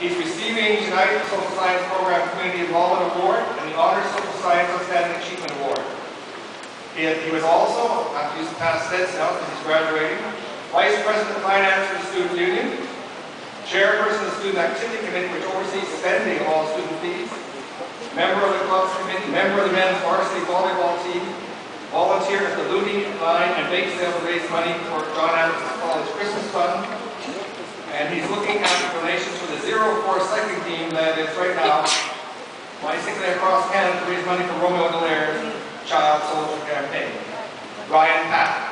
He's receiving tonight the Social Science Program Community Involvement Award and the Honors Social Science Outstanding Achievement Award. He was also, I have to use the past tense now because he's graduating, Vice President of Finance for the Student Union, Chairperson of the Student Activity Committee, which oversees spending of all student fees, member of the Clubs Committee, member of the Men's Varsity Volleyball Team, volunteer at the Looting Line and Bake Sale to raise money for John Adams College Christmas Fund, and he's looking at donations for the 04 cycling team that is right now bicycling across Canada to raise money for Romeo Dallaire's Child Soldier Campaign. Ryan Papp.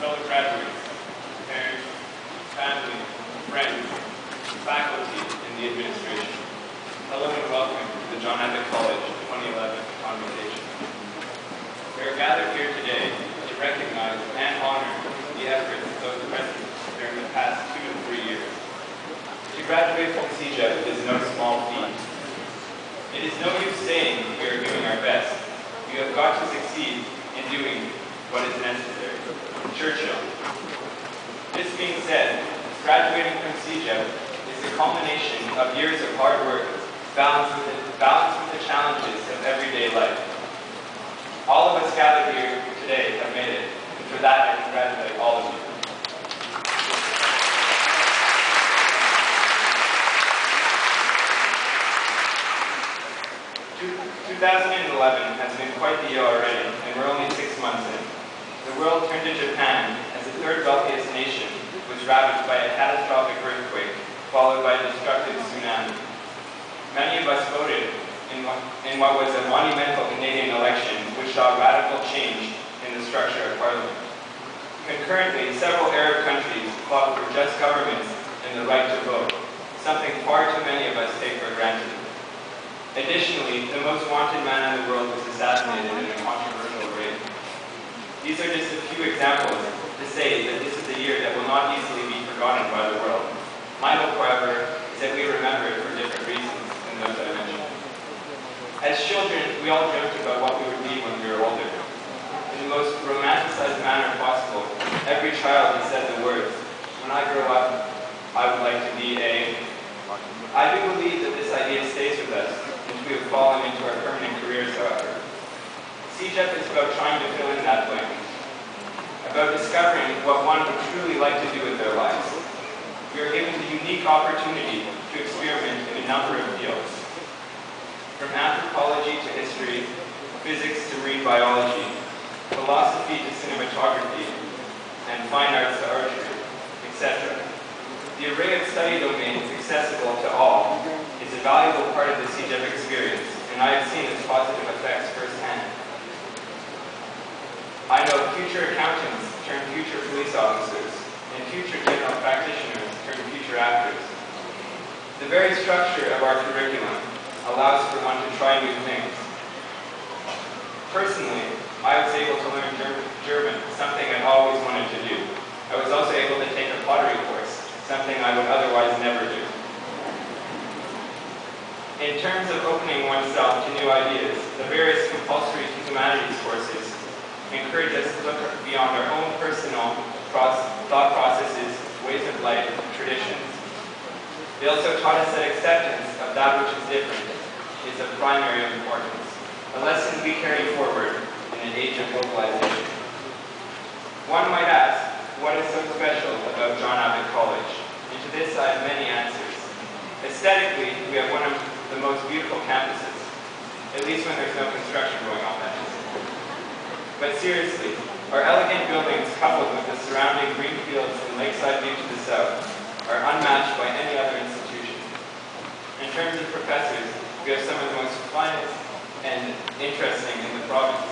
Fellow graduates, parents, family, friends, faculty, and the administration. Hello and welcome to the John Abbott College 2011 Convocation. We are gathered here today to recognize and honor the efforts of those present during the past 2 to 3 years. To graduate from CJEP is no small feat. It is no use saying we are doing our best. We have got to succeed in doing what is necessary. Churchill. This being said, graduating from CJEP is the culmination of years of hard work, balanced with the challenges of everyday life. All of us gathered here today have made it, and for that I congratulate all of you. 2011 has been quite the year already, and we're only 6 months in. The world turned to Japan as the third wealthiest nation was ravaged by a catastrophic earthquake, followed by a destructive tsunami. Many of us voted in what was a monumental Canadian election, which saw radical change in the structure of Parliament. Concurrently, several Arab countries fought for just governments and the right to vote, something far too many of us take for granted. Additionally, the most wanted man in the world was assassinated in a controversial raid. These are just a few examples to say that this is a year that will not easily be forgotten by the world. My hope, however, is that we remember it for different reasons than those I mentioned. As children, we all dreamt about what we would be when we were older. In the most romanticized manner possible, every child has said the words, "When I grow up, I would like to be a..." I do believe that this idea stays with us, and we have fallen into our permanent careers, however. CJEP is about trying to fill in that blank, about discovering what one would truly like to do with their lives. We are given the unique opportunity to experiment in a number of fields, from anthropology to history, physics to marine biology, philosophy to cinematography, and fine arts to archery, etc. The array of study domains accessible to all is a valuable part of the CJEP experience, and I have seen its positive effects firsthand. I know future accountants turn future police officers, and future general practitioners turn future actors. The very structure of our curriculum allows for one to try new things. Personally, I was able to learn German, something I always wanted to do. I was also able to take a pottery course, something I would otherwise never do. In terms of opening oneself to new ideas, the various compulsory humanities courses encourage us to look beyond our own personal thought processes, ways of life, and traditions. They also taught us that acceptance of that which is different is of primary importance, a lesson we carry forward in an age of globalization. One might ask, what is so special about John Abbott College? And to this I have many answers. Aesthetically, we have one of the most beautiful campuses, at least when there's no construction going on that is. But seriously, our elegant buildings coupled with the surrounding green fields and lakeside view to the south are unmatched by any other institution. In terms of professors, we have some of the most finest and interesting in the province.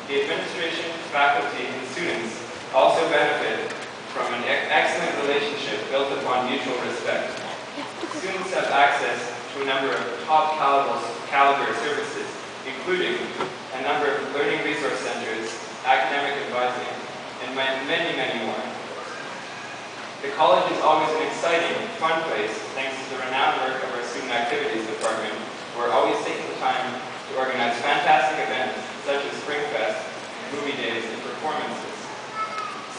The administration, faculty, and students also benefit from an excellent relationship built upon mutual respect. Students have access to a number of top caliber services, including a number of learning resource centers, academic advising, and many, many more. The college is always an exciting, fun place thanks to the renowned work of our Student Activities Department, who are always taking the time to organize fantastic events such as Spring Fest, movie days, and performances.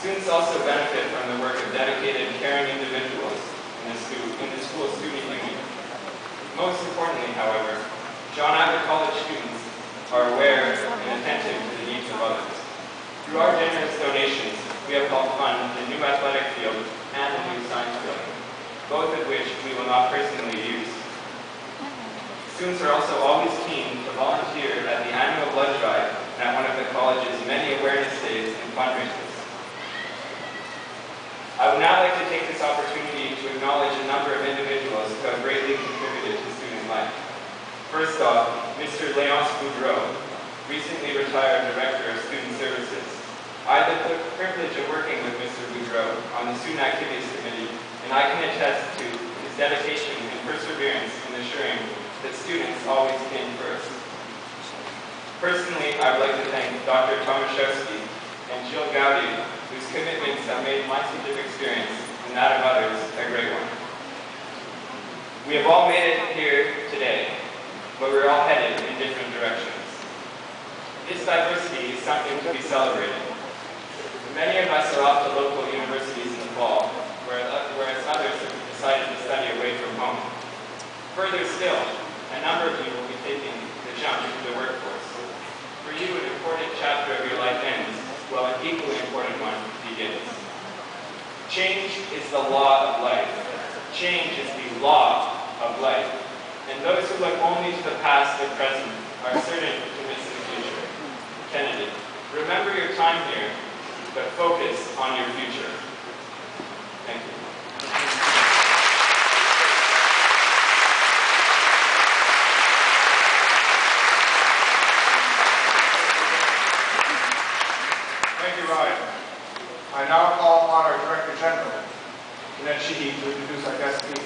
Students also benefit from the work of dedicated, caring individuals in the school student union. Most importantly, however, John Abbott College students are aware and attentive to the needs of others. Through our generous donations, we have helped fund the new athletic field and the new science building, both of which we will not personally use. Students are also always keen to volunteer at the annual blood drive and at one of the college's many awareness days and fundraisers. I would now like to take this opportunity to acknowledge a number of individuals who have greatly contributed to student life. First off, Mr. Léonce Boudreau, recently retired Director of Student Services. I had the privilege of working with Mr. Boudreau on the Student Activities Committee, and I can attest to his dedication and perseverance in ensuring that students always came first. Personally, I would like to thank Dr. Tomaszewski and Jill Gowdy, whose commitments have made my teaching experience and that of others a great one. We have all made it here today, but we're all headed in different directions. This diversity is something to be celebrated. Many of us are off to local universities in the fall, whereas others have decided to study away from home. Further still, a number of you will be taking the jump into the workforce. For you, an important chapter of your life ends, while an equally important one begins. Change is the law of life. Change is the law of life. And those who look only to the past or present are certain to miss the future. Kennedy, remember your time here, but focus on your future. Thank you. Thank you, Ryan. I now call upon our Director General, Jeanette Sheehy, to introduce our guest speaker.